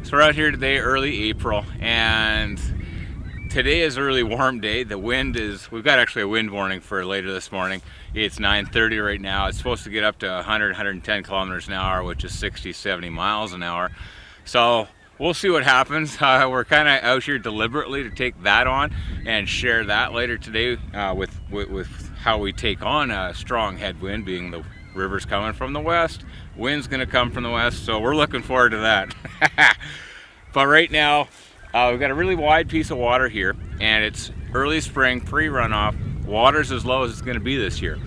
So we're out here today, early April, and today is a really warm day. The wind is, we've got actually a wind warning for later this morning. It's 9:30 right now. It's supposed to get up to 100, 110 kilometers an hour, which is 60, 70 miles an hour. So we'll see what happens. We're kind of out here deliberately to take that on and share that later today with how we take on a strong headwind, being the river's coming from the west, wind's gonna come from the west, so we're looking forward to that. But right now, we've got a really wide piece of water here, and it's early spring, pre-runoff. Water's as low as it's gonna be this year.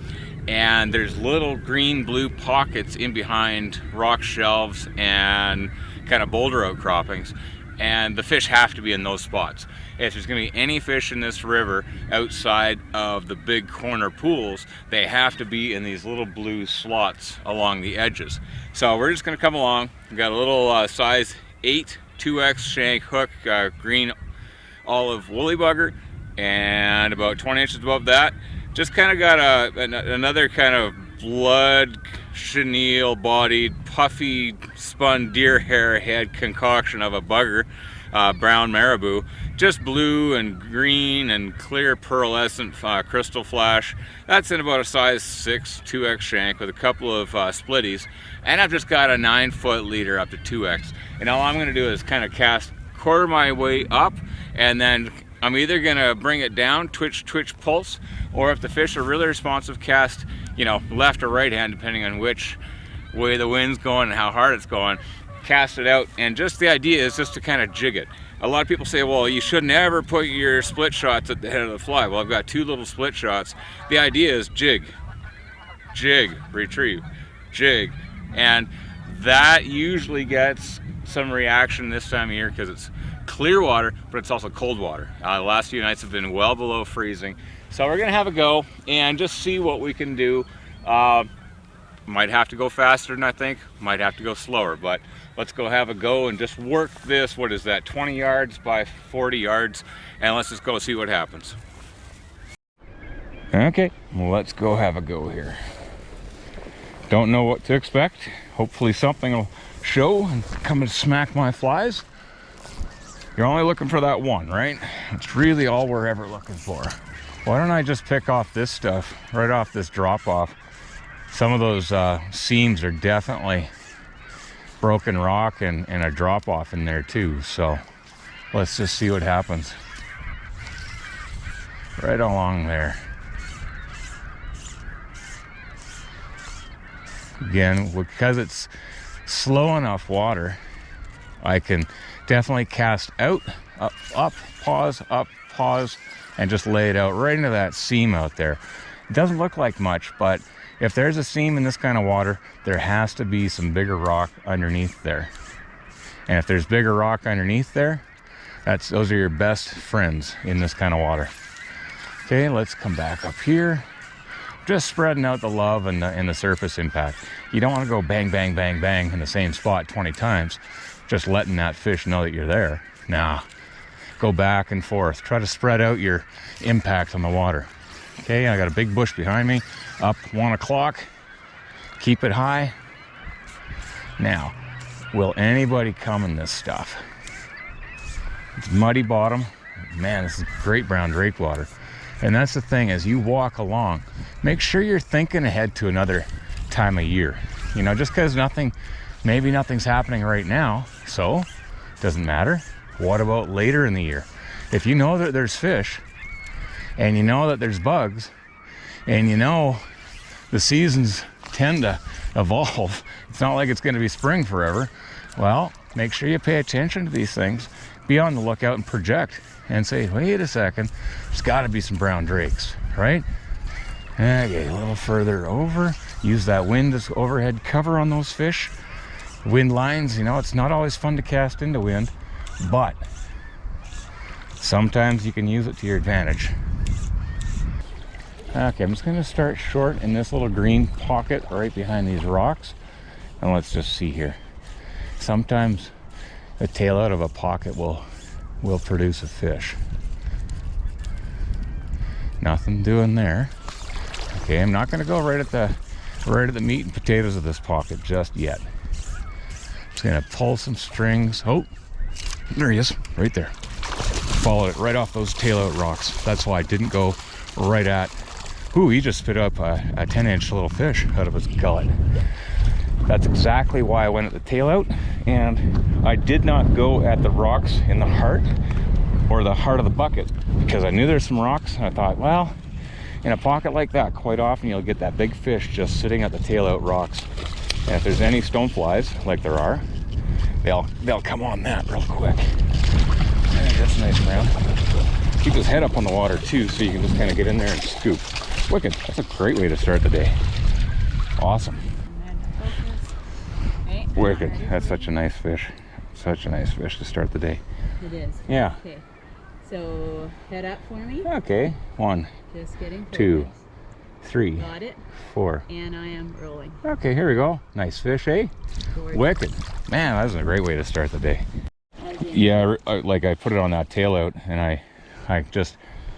And there's little green blue pockets in behind rock shelves and kind of boulder outcroppings, and the fish have to be in those spots. If there's gonna be any fish in this river outside of the big corner pools, they have to be in these little blue slots along the edges. So we're just gonna come along. We've got a little size 8 2X shank hook, green olive woolly bugger, and about 20 inches above that, just kind of got another kind of blood chenille bodied puffy spun deer hair head concoction of a bugger, brown marabou, just blue and green and clear pearlescent crystal flash. That's in about a size 6 2X shank with a couple of splitties, and I've just got a 9-foot leader up to 2X. And all I'm going to do is kind of cast quarter my way up, and then I'm either going to bring it down, twitch pulse, or if the fish are really responsive, cast, you know, left or right hand depending on which way the wind's going and how hard it's going, cast it out. And just the idea is just to kind of jig it. A lot of people say, well, you should never put your split shots at the head of the fly. Well, I've got 2 little split shots. The idea is jig, retrieve, jig, and that usually gets some reaction this time of year because it's clear water, but it's also cold water. The last few nights have been well below freezing. So we're gonna have a go and just see what we can do. Might have to go faster than I think, might have to go slower, but let's go have a go and just work this, what is that, 20 yards by 40 yards, and let's just go see what happens. Okay, well, let's go have a go here. Don't know what to expect. Hopefully something will show and come and smack my flies. You're only looking for that one, right? It's really all we're ever looking for. Why don't I just pick off this stuff right off this drop off? Some of those seams are definitely broken rock and a drop off in there too. So let's just see what happens. Right along there. Again, because it's slow enough water, I can definitely cast out, up, pause, and just lay it out right into that seam out there. It doesn't look like much, but if there's a seam in this kind of water, there has to be some bigger rock underneath there. And if there's bigger rock underneath there, those are your best friends in this kind of water. Okay, let's come back up here. Just spreading out the love and the surface impact. You don't want to go bang, bang, bang, bang in the same spot 20 times, just letting that fish know that you're there. Nah, go back and forth. Try to spread out your impact on the water. Okay, I got a big bush behind me, up 1 o'clock. Keep it high. Now, will anybody come in this stuff? It's muddy bottom. Man, this is great brown drake water. And that's the thing, as you walk along, make sure you're thinking ahead to another time of year. You know, just because maybe nothing's happening right now, so doesn't matter. What about later in the year? If you know that there's fish, and you know that there's bugs, and you know the seasons tend to evolve, it's not like it's going to be spring forever. Well, make sure you pay attention to these things, be on the lookout and project and say, wait a second, there's got to be some brown drakes, right? Okay, a little further over, use that wind as overhead cover on those fish. Wind lines, you know, it's not always fun to cast into wind, but sometimes you can use it to your advantage. Okay, I'm just going to start short in this little green pocket right behind these rocks, and let's just see here. Sometimes the tail out of a pocket will produce a fish. Nothing doing there. Okay, I'm not going to go right at the meat and potatoes of this pocket just yet. Just going to pull some strings. Oh, There he is, right there. Followed it right off those tail out rocks. That's why I didn't go right at. Ooh, he just spit up a 10-inch little fish out of his gullet. That's exactly why I went at the tail out, and I did not go at the rocks in the heart or the heart of the bucket, because I knew there's some rocks, and I thought, well, in a pocket like that, quite often you'll get that big fish just sitting at the tail out rocks. And if there's any stoneflies, like there are, they'll come on that real quick. Yeah, that's nice, man. Keep his head up on the water too, so you can just kind of get in there and scoop. Wicked. That's a great way to start the day. Awesome. Wicked. That's such a nice fish. Such a nice fish to start the day. It is. Yeah. Okay. So head up for me. Okay. 1, Just getting focused. 2, 3, Got it. 4. And I am rolling. Okay, here we go. Nice fish, eh? Gorgeous. Wicked. Man, that was a great way to start the day. Yeah, like I put it on that tail out, and I just,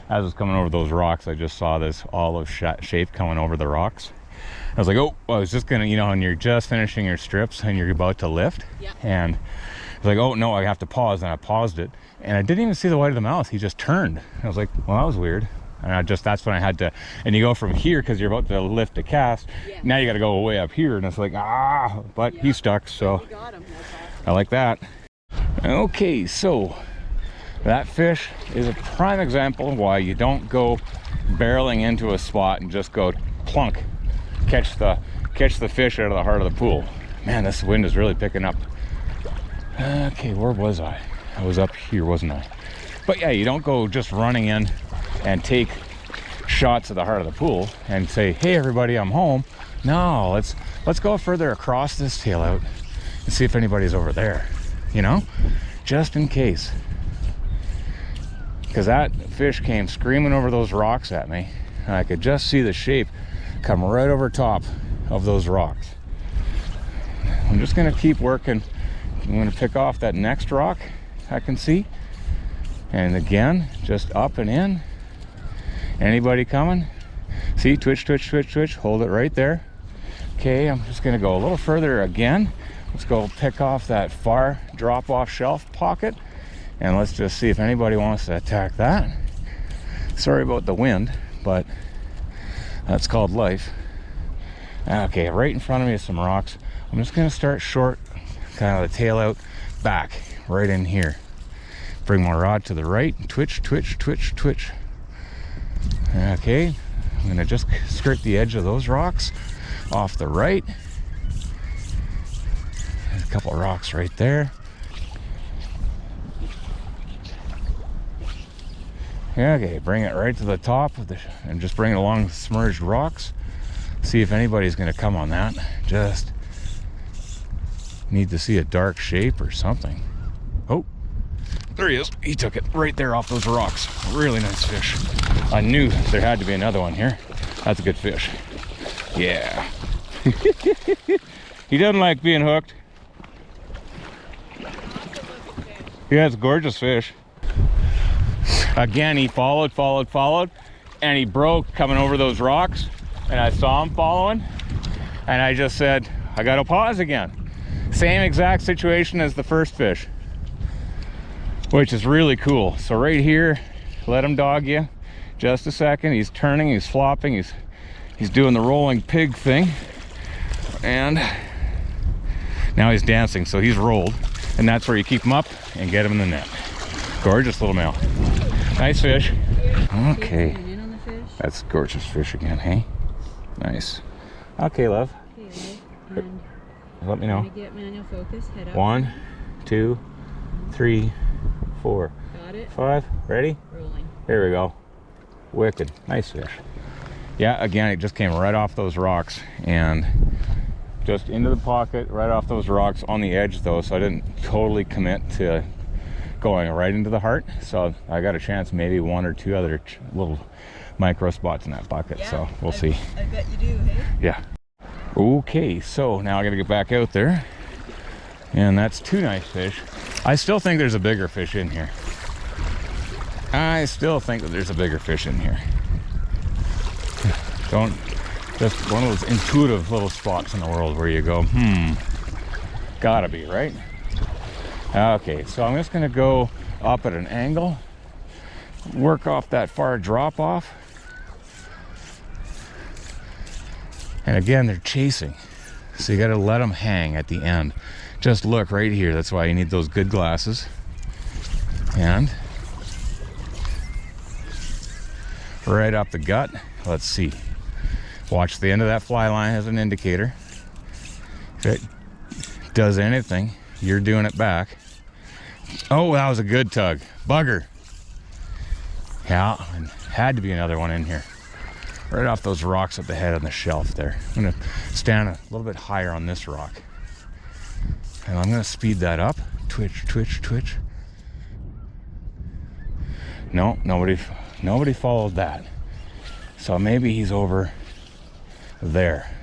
as I was coming over those rocks, I just saw this olive shape coming over the rocks. I was like, oh, I was just gonna, you know, and you're just finishing your strips and you're about to lift. Yeah. And I was like, oh no, I have to pause. And I paused it, and I didn't even see the white of the mouth. He just turned. I was like, well, that was weird. And that's when I had to, and you go from here because you're about to lift a cast. Yeah. Now you got to go way up here, and it's like, but he stuck, so you got him. That's awesome. I like that. Okay, so that fish is a prime example of why you don't go barreling into a spot and just go plunk, catch the fish out of the heart of the pool. Man, this wind is really picking up. Okay, where was I? I was up here, wasn't I? But yeah, you don't go just running in and take shots at the heart of the pool and say, hey everybody, I'm home. No, let's go further across this tail out and see if anybody's over there, you know, just in case. Because that fish came screaming over those rocks at me, and I could just see the shape come right over top of those rocks. I'm just gonna keep working. I'm gonna pick off that next rock I can see, and again, just up and in. Anybody coming? See, twitch, twitch, twitch, twitch. Hold it right there. Okay, I'm just gonna go a little further again. Let's go pick off that far drop-off shelf pocket, and let's just see if anybody wants to attack that. Sorry about the wind, but that's called life. Okay, right in front of me is some rocks. I'm just gonna start short, kind of the tail out, back, right in here. Bring my rod to the right, twitch, twitch, twitch, twitch. Okay, I'm gonna just skirt the edge of those rocks off the right. There's a couple of rocks right there. Okay, bring it right to the top of and just bring it along the submerged rocks. See if anybody's gonna come on that. Just need to see a dark shape or something. Oh, there he is. He took it right there off those rocks. Really nice fish. I knew there had to be another one here. That's a good fish. Yeah. He doesn't like being hooked. Yeah, it's a gorgeous fish. Again, he followed, and he broke coming over those rocks, and I saw him following, and I just said, I gotta pause again. Same exact situation as the first fish, which is really cool. So right here, let him dog you. Just a second, he's turning, he's flopping, he's doing the rolling pig thing, and now he's dancing, so he's rolled, and that's where you keep him up and get him in the net. Gorgeous little male. Nice fish. Okay. That's gorgeous fish again, hey? Nice. Okay, love. Okay, and let me know. get manual focus, head up. 1, 2, 3, 4. Got it. 5. Ready? Rolling. Here we go. Wicked. Nice fish. Yeah, again, it just came right off those rocks and just into the pocket, right off those rocks on the edge though, so I didn't totally commit to going right into the heart. So I got a chance, maybe 1 or 2 other little micro spots in that bucket. Yeah, so we'll see. I bet you do, hey? Yeah. Okay, so now I gotta get back out there. And that's 2 nice fish. I still think there's a bigger fish in here. I still think that there's a bigger fish in here. Just one of those intuitive little spots in the world where you go, gotta be, right? Okay, so I'm just gonna go up at an angle, work off that far drop off. And again, they're chasing. So you gotta let them hang at the end. Just look right here. That's why you need those good glasses. And right up the gut. Let's see. Watch the end of that fly line as an indicator. If it does anything, you're doing it back. Oh, that was a good tug. Bugger. Yeah, and had to be another one in here. Right off those rocks at the head on the shelf there. I'm gonna stand a little bit higher on this rock. And I'm gonna speed that up. Twitch, twitch, twitch. No, nobody followed that. So maybe he's over there.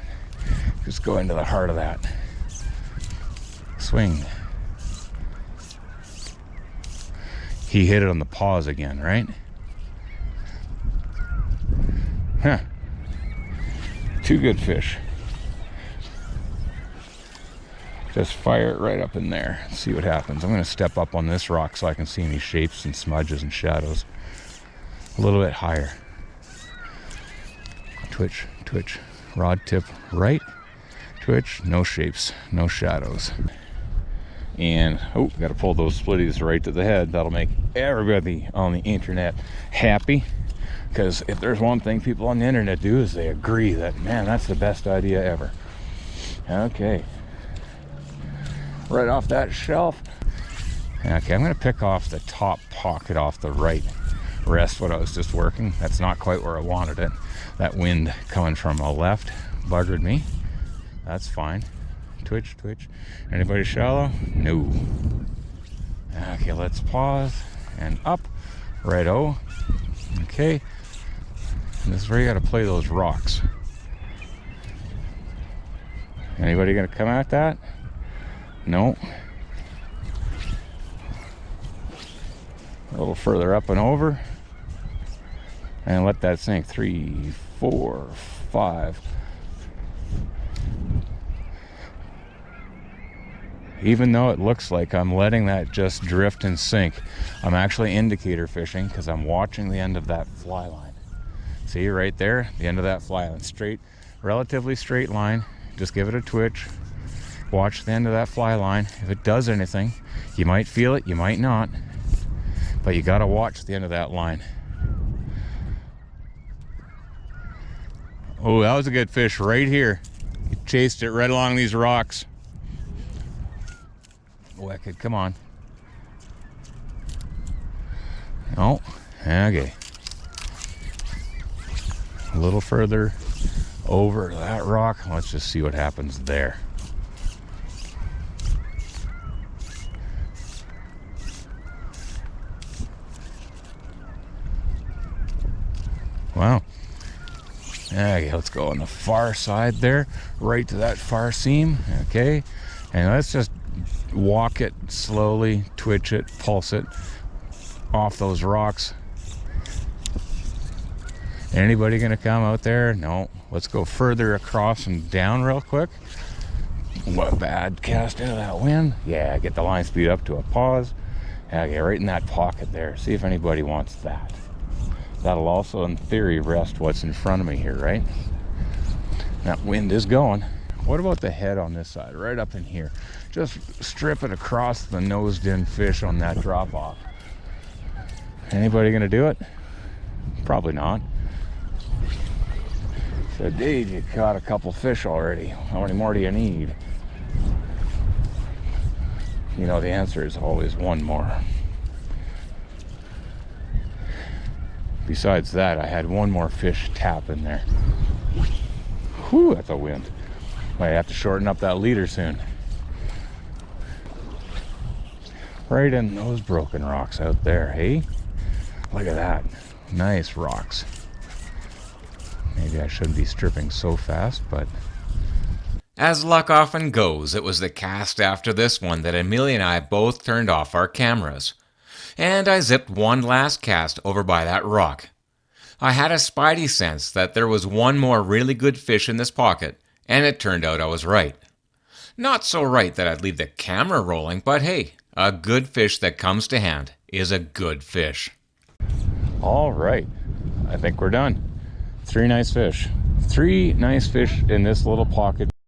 Just go into the heart of that. Swing. He hit it on the paws again, right? Huh. Two good fish. Just fire it right up in there. See what happens. I'm going to step up on this rock so I can see any shapes and smudges and shadows. A little bit higher. Twitch, twitch. Rod tip right. Twitch. No shapes. No shadows. And, oh, got to pull those splitties right to the head. That'll make everybody on the internet happy. Because if there's one thing people on the internet do is they agree that, man, that's the best idea ever. Okay. Right off that shelf. Okay, I'm going to pick off the top pocket off the right wrist, what I was just working. That's not quite where I wanted it. That wind coming from the left buggered me. That's fine. Twitch, twitch. Anybody shallow? No. Okay, let's pause and up. Righto. Okay. And this is where you got to play those rocks. Anybody gonna come at that? No. A little further up and over. And let that sink. 3, 4, 5. Even though it looks like I'm letting that just drift and sink, I'm actually indicator fishing because I'm watching the end of that fly line. See right there, the end of that fly line, straight, relatively straight line. Just give it a twitch. Watch the end of that fly line. If it does anything, you might feel it, you might not, but you gotta watch the end of that line. Oh, that was a good fish right here. He chased it right along these rocks. Wicked, come on. Oh, okay. A little further over that rock. Let's just see what happens there. Wow. Okay, let's go on the far side there, right to that far seam. Okay, and let's just walk it slowly, twitch it, pulse it off those rocks. Anybody gonna come out there? No. Let's go further across and down real quick. What bad cast into that wind. Yeah, get the line speed up to a pause. Okay, right in that pocket there. See if anybody wants that. That'll also, in theory, rest what's in front of me here, right? That wind is going. What about the head on this side, right up in here? Just strip it across the nosed-in fish on that drop-off. Anybody gonna do it? Probably not. So, Dave, you caught a couple fish already. How many more do you need? You know, the answer is always one more. Besides that, I had one more fish tap in there. Whew, that's a wind. Might have to shorten up that leader soon. Right in those broken rocks out there, hey? Look at that. Nice rocks. Maybe I shouldn't be stripping so fast, but... As luck often goes, it was the cast after this one that Amelia and I both turned off our cameras. And I zipped one last cast over by that rock. I had a spidey sense that there was one more really good fish in this pocket, and it turned out I was right. Not so right that I'd leave the camera rolling, but hey, A good fish that comes to hand is a good fish. All right, I think we're done. 3 nice fish. 3 nice fish in this little pocket.